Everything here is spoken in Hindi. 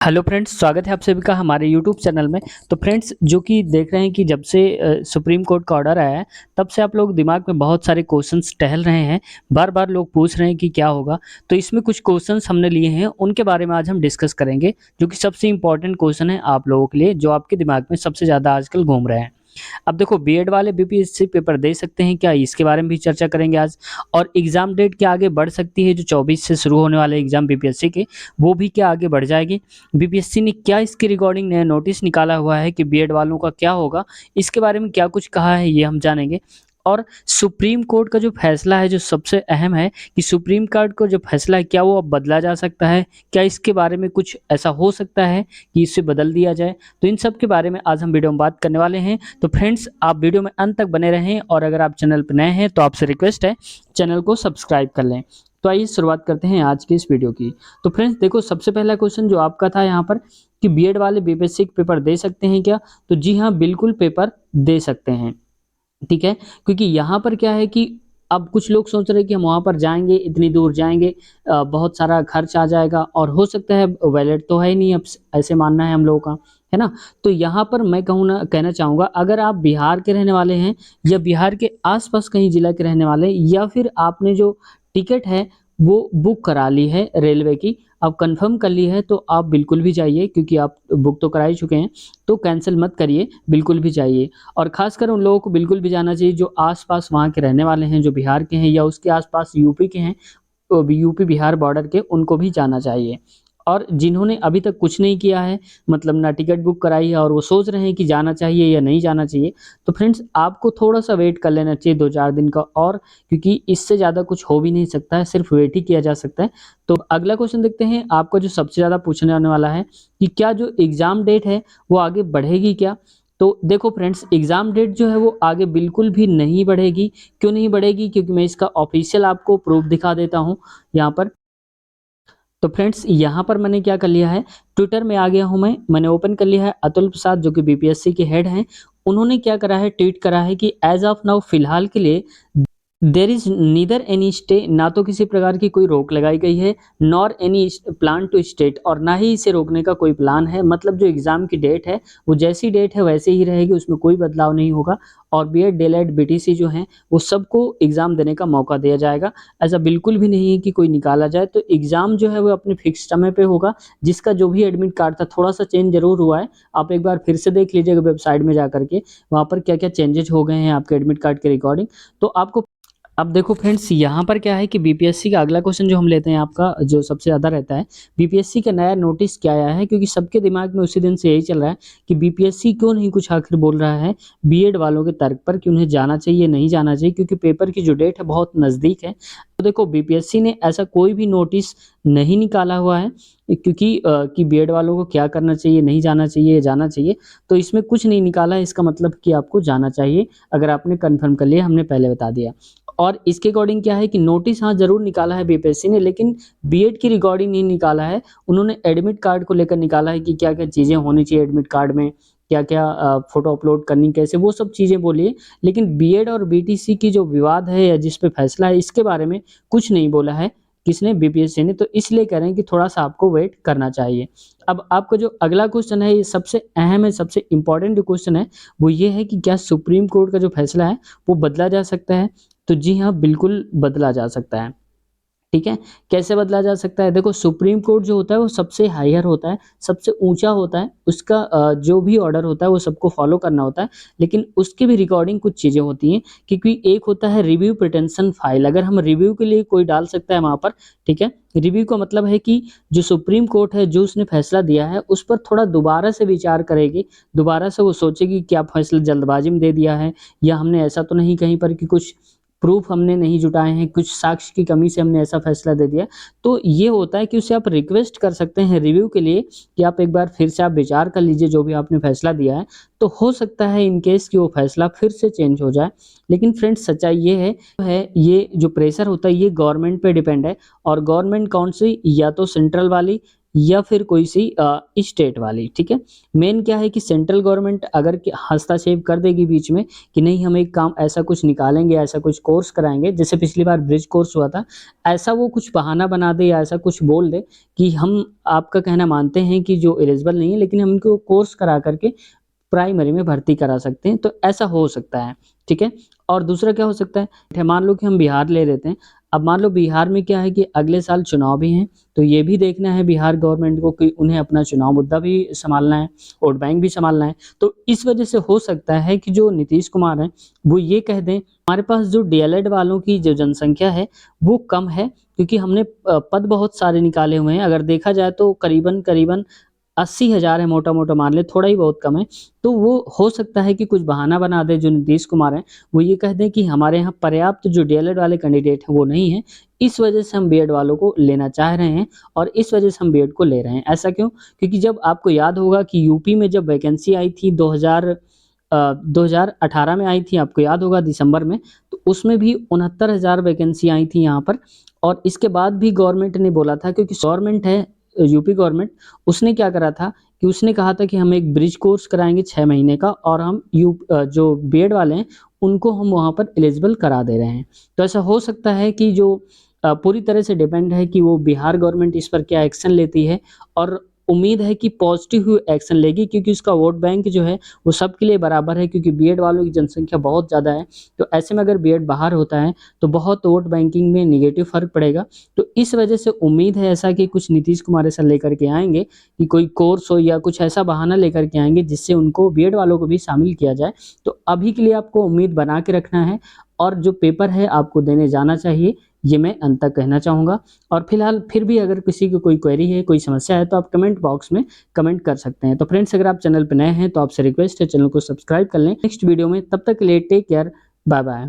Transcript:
हेलो फ्रेंड्स, स्वागत है आप सभी का हमारे यूट्यूब चैनल में। तो फ्रेंड्स, जो कि देख रहे हैं कि जब से सुप्रीम कोर्ट का ऑर्डर आया है, तब से आप लोग दिमाग में बहुत सारे क्वेश्चंस टहल रहे हैं। बार-बार लोग पूछ रहे हैं कि क्या होगा? तो इसमें कुछ क्वेश्चंस हमने लिए हैं, उनके बारे में आज हम डिस्कस करेंगे, जो कि सबसे इम्पोर्टेंट क्वेश्चन है आप लोगों के लिए, जो आपके दिमाग में सबसे ज़्यादा आजकल घूम रहे हैं। अब देखो, बीएड वाले बीपीएससी पेपर दे सकते हैं क्या? इसके बारे में भी चर्चा करेंगे आज। और एग्ज़ाम डेट क्या आगे बढ़ सकती है? जो 24 से शुरू होने वाले एग्ज़ाम बीपीएससी के, वो भी क्या आगे बढ़ जाएगी? बीपीएससी ने क्या इसके रिगार्डिंग नया नोटिस निकाला हुआ है कि बीएड वालों का क्या होगा? इसके बारे में क्या कुछ कहा है, ये हम जानेंगे। और सुप्रीम कोर्ट का जो फैसला है, जो सबसे अहम है कि सुप्रीम कोर्ट का जो फैसला है, क्या वो अब बदला जा सकता है? क्या इसके बारे में कुछ ऐसा हो सकता है कि इसे बदल दिया जाए? तो इन सब के बारे में आज हम वीडियो में बात करने वाले हैं। तो फ्रेंड्स, आप वीडियो में अंत तक बने रहें, और अगर आप चैनल पर नए हैं तो आपसे रिक्वेस्ट है, चैनल को सब्सक्राइब कर लें। तो आइए शुरुआत करते हैं आज की इस वीडियो की। तो फ्रेंड्स देखो, सबसे पहला क्वेश्चन जो आपका था यहाँ पर कि बीएड वाले बीपीएससी के पेपर दे सकते हैं क्या? तो जी हाँ, बिल्कुल पेपर दे सकते हैं। ठीक है? क्योंकि यहाँ पर क्या है कि अब कुछ लोग सोच रहे हैं कि हम वहाँ पर जाएँगे, इतनी दूर जाएँगे, बहुत सारा खर्च आ जाएगा, और हो सकता है वैलिड तो है ही नहीं, अब ऐसे मानना है हम लोगों का, है ना? तो यहाँ पर मैं कहना चाहूँगा, अगर आप बिहार के रहने वाले हैं, या बिहार के आस-पास कहीं जिला के रहने वाले हैं, या फिर आपने जो टिकट है वो बुक करा ली है रेलवे की, अब कन्फर्म कर ली है, तो आप बिल्कुल भी जाइए, क्योंकि आप बुक तो करा ही चुके हैं, तो कैंसल मत करिए, बिल्कुल भी जाइए। और ख़ासकर उन लोगों को बिल्कुल भी जाना चाहिए जो आस-पास वहाँ के रहने वाले हैं, जो बिहार के हैं या उसके आस-पास यूपी के हैं, तो यूपी बिहार बॉर्डर के, उनको भी जाना चाहिए। और जिन्होंने अभी तक कुछ नहीं किया है, मतलब ना टिकट बुक कराई है, और वो सोच रहे हैं कि जाना चाहिए या नहीं जाना चाहिए, तो फ्रेंड्स आपको थोड़ा-सा वेट कर लेना चाहिए 2-4 दिन का और, क्योंकि इससे ज़्यादा कुछ हो भी नहीं सकता है, सिर्फ़ वेट ही किया जा सकता है। तो अगला क्वेश्चन देखते हैं, आपका जो सबसे ज़्यादा पूछने आने वाला है कि क्या जो एग्ज़ाम डेट है, वो आगे बढ़ेगी क्या? तो देखो फ्रेंड्स, एग्ज़ाम डेट जो है वो आगे बिल्कुल भी नहीं बढ़ेगी। क्यों नहीं बढ़ेगी? क्योंकि मैं इसका ऑफ़िशियल आपको प्रूफ़ दिखा देता हूँ यहाँ पर। तो फ्रेंड्स, यहाँ पर मैंने क्या कर लिया है, ट्विटर में आ गया हूँ मैंने ओपन कर लिया है। अतुल प्रसाद जो कि बीपीएससी के हेड हैं, उन्होंने क्या करा है, ट्वीट करा है कि एज़ ऑफ नाउ फिलहाल के लिए there is neither any stay, ना तो किसी प्रकार की कोई रोक लगाई गई है, nor any plan to state, और ना ही इसे रोकने का कोई प्लान है। मतलब जो एग्ज़ाम की डेट है, वो जैसी डेट है वैसे ही रहेगी, उसमें कोई बदलाव नहीं होगा। और बीएड, डीएलएड, बीटीसी जो हैं, वो सबको एग्ज़ाम देने का मौका दिया जाएगा। ऐसा बिल्कुल भी नहीं है कि कोई निकाला जाए। तो एग्ज़ाम जो है वो अपने फिक्स समय पे होगा। जिसका जो भी एडमिट कार्ड था, थोड़ा-सा चेंज ज़रूर हुआ है। आप एक बार फिर से देख लीजिएगा वेबसाइट में जाकर के, वहाँ पर क्या-क्या चेंजेज़ हो गए हैं आपके एडमिट कार्ड के रिकॉर्डिंग। तो आपको अब देखो फ्रेंड्स, यहाँ पर क्या है कि बीपीएससी का अगला क्वेश्चन जो हम लेते हैं, आपका जो सबसे ज़्यादा रहता है, बीपीएससी का नया नोटिस क्या आया है? क्योंकि सबके दिमाग में उसी दिन से यही चल रहा है कि बीपीएससी क्यों नहीं कुछ आखिर बोल रहा है बीएड वालों के तर्क पर, कि उन्हें जाना चाहिए, नहीं जाना चाहिए, क्योंकि पेपर की जो डेट है बहुत नज़दीक है। तो देखो, बीपीएससी ने ऐसा कोई भी नोटिस नहीं निकाला हुआ है, क्योंकि कि बीएड वालों को क्या करना चाहिए, नहीं जाना चाहिए या जाना चाहिए। तो इसमें कुछ नहीं निकाला है, इसका मतलब कि आपको जाना चाहिए। अगर आपने कन्फर्म कर लिया, हमने पहले बता दिया। और इसके अकॉर्डिंग क्या है कि नोटिस हाँ ज़रूर निकाला है बीपीएससी ने, लेकिन बीएड की रिगार्डिंग नहीं निकाला है। उन्होंने एडमिट कार्ड को लेकर निकाला है कि क्या-क्या चीज़ें होनी चाहिए एडमिट कार्ड में, क्या-क्या फ़ोटो अपलोड करनी कैसे, वो सब चीज़ें बोली है। लेकिन बीएड और बीटीसी की जो विवाद है, या जिस पे फैसला है, इसके बारे में कुछ नहीं बोला है। किसने? बीपीएससी ने। तो इसलिए कह रहे हैं कि थोड़ा-सा आपको वेट करना चाहिए। अब आपका जो अगला क्वेश्चन है, ये सबसे अहम है, सबसे इम्पोर्टेंट जो क्वेश्चन है, वो ये है कि क्या सुप्रीम कोर्ट का जो फैसला है, वो बदला जा सकता है? तो जी हाँ, बिल्कुल बदला जा सकता है। ठीक है? कैसे बदला जा सकता है? देखो, सुप्रीम कोर्ट जो होता है वो सबसे हायर होता है, सबसे ऊँचा होता है। उसका जो भी ऑर्डर होता है वो सबको फ़ॉलो करना होता है। लेकिन उसकी भी रिकॉर्डिंग कुछ चीज़ें होती हैं, क्योंकि एक होता है रिव्यू पिटिशन फाइल, अगर हम रिव्यू के लिए कोई डाल सकता है वहाँ पर, ठीक है? रिव्यू का मतलब है कि जो सुप्रीम कोर्ट है, जो उसने फैसला दिया है, उस पर थोड़ा दोबारा से विचार करेगी, दोबारा से वो सोचेगी क्या फैसला जल्दबाज़ी में दे दिया है, या हमने ऐसा तो नहीं कहीं पर कि कुछ प्रूफ़ हमने नहीं जुटाए हैं, कुछ साक्ष्य की कमी से हमने ऐसा फ़ैसला दे दिया। तो ये होता है कि उससे आप रिक्वेस्ट कर सकते हैं रिव्यू के लिए, कि आप एक बार फिर से आप विचार कर लीजिए जो भी आपने फ़ैसला दिया है। तो हो सकता है इन केस कि वो फ़ैसला फिर से चेंज हो जाए। लेकिन फ्रेंड्स, सच्चाई ये है ये जो प्रेशर होता है, ये गवर्नमेंट पे डिपेंड है, और गवर्नमेंट कौन सी? या तो सेंट्रल वाली, या फिर कोई सी स्टेट वाली, ठीक है। मेन क्या है कि सेंट्रल गवर्नमेंट अगर हस्तक्षेप कर देगी बीच में कि नहीं हम एक काम ऐसा कुछ निकालेंगे, ऐसा कुछ कोर्स कराएंगे, जैसे पिछली बार ब्रिज कोर्स हुआ था, ऐसा वो कुछ बहाना बना दे या ऐसा कुछ बोल दे कि हम आपका कहना मानते हैं कि जो एलिजिबल नहीं है, लेकिन हम इनको कोर्स करा करके प्राइमरी में भर्ती करा सकते हैं, तो ऐसा हो सकता है, ठीक है। और दूसरा क्या हो सकता है, मान लो कि हम बिहार ले लेते हैं। अब मान लो बिहार में क्या है कि अगले साल चुनाव भी हैं, तो ये भी देखना है बिहार गवर्नमेंट को कि उन्हें अपना चुनाव मुद्दा भी सँभालना है, वोट बैंक भी सँभालना है। तो इस वजह से हो सकता है कि जो नीतीश कुमार हैं, वो ये कह दें, हमारे पास जो डीएलएड वालों की जो जनसंख्या है, वो कम है, क्योंकि हमने पद बहुत सारे निकाले हुए हैं। अगर देखा जाए तो करीबन-करीबन 80,000 है, मोटा-मोटा मान लें, थोड़ा ही बहुत कम है। तो वो हो सकता है कि कुछ बहाना बना दें जो नीतीश कुमार हैं, वो ये कह दें कि हमारे यहाँ पर्याप्त जो डीएलएड वाले कैंडिडेट हैं वो नहीं है, इस वजह से हम बीएड वालों को लेना चाह रहे हैं और इस वजह से हम बीएड को ले रहे हैं। ऐसा क्यों? क्योंकि जब आपको याद होगा कि यूपी में जब वैकेंसी आई थी 2018 में आई थी, आपको याद होगा दिसंबर में, तो उसमें भी 69,000 वैकेंसी आई थी यहाँ पर। और इसके बाद भी गवर्नमेंट ने बोला था, क्योंकि गवर्नमेंट है यूपी गवर्नमेंट, उसने क्या करा था कि उसने कहा था कि हम एक ब्रिज कोर्स कराएँगे 6 महीने का और हम जो बीएड वाले हैं, उनको हम वहाँ पर एलिजिबल करा दे रहे हैं। तो ऐसा हो सकता है कि जो पूरी तरह से डिपेंड है कि वो बिहार गवर्नमेंट इस पर क्या एक्शन लेती है, और उम्मीद है कि पॉजिटिव एक्शन लेगी, क्योंकि उसका वोट बैंक जो है वो सबके लिए बराबर है, क्योंकि बीएड वालों की जनसंख्या बहुत ज़्यादा है। तो ऐसे में अगर बीएड बाहर होता है तो बहुत वोट बैंकिंग में नेगेटिव फ़र्क पड़ेगा। तो इस वजह से उम्मीद है ऐसा कि कुछ नीतीश कुमार ऐसा लेकर के आएँगे कि कोई कोर्स हो या कुछ ऐसा बहाना लेकर के आएँगे जिससे उनको बीएड वालों को भी शामिल किया जाए। तो अभी के लिए आपको उम्मीद बना के रखना है और जो पेपर है आपको देने जाना चाहिए, ये मैं अंत तक कहना चाहूँगा। और फिलहाल फिर भी अगर किसी को कोई क्वेरी है, कोई समस्या है, तो आप कमेंट बॉक्स में कमेंट कर सकते हैं। तो फ्रेंड्स, अगर आप चैनल पे नए हैं तो आपसे रिक्वेस्ट है चैनल को सब्सक्राइब कर लें। नेक्स्ट वीडियो में, तब तक के लिए टेक केयर, बाय बाय।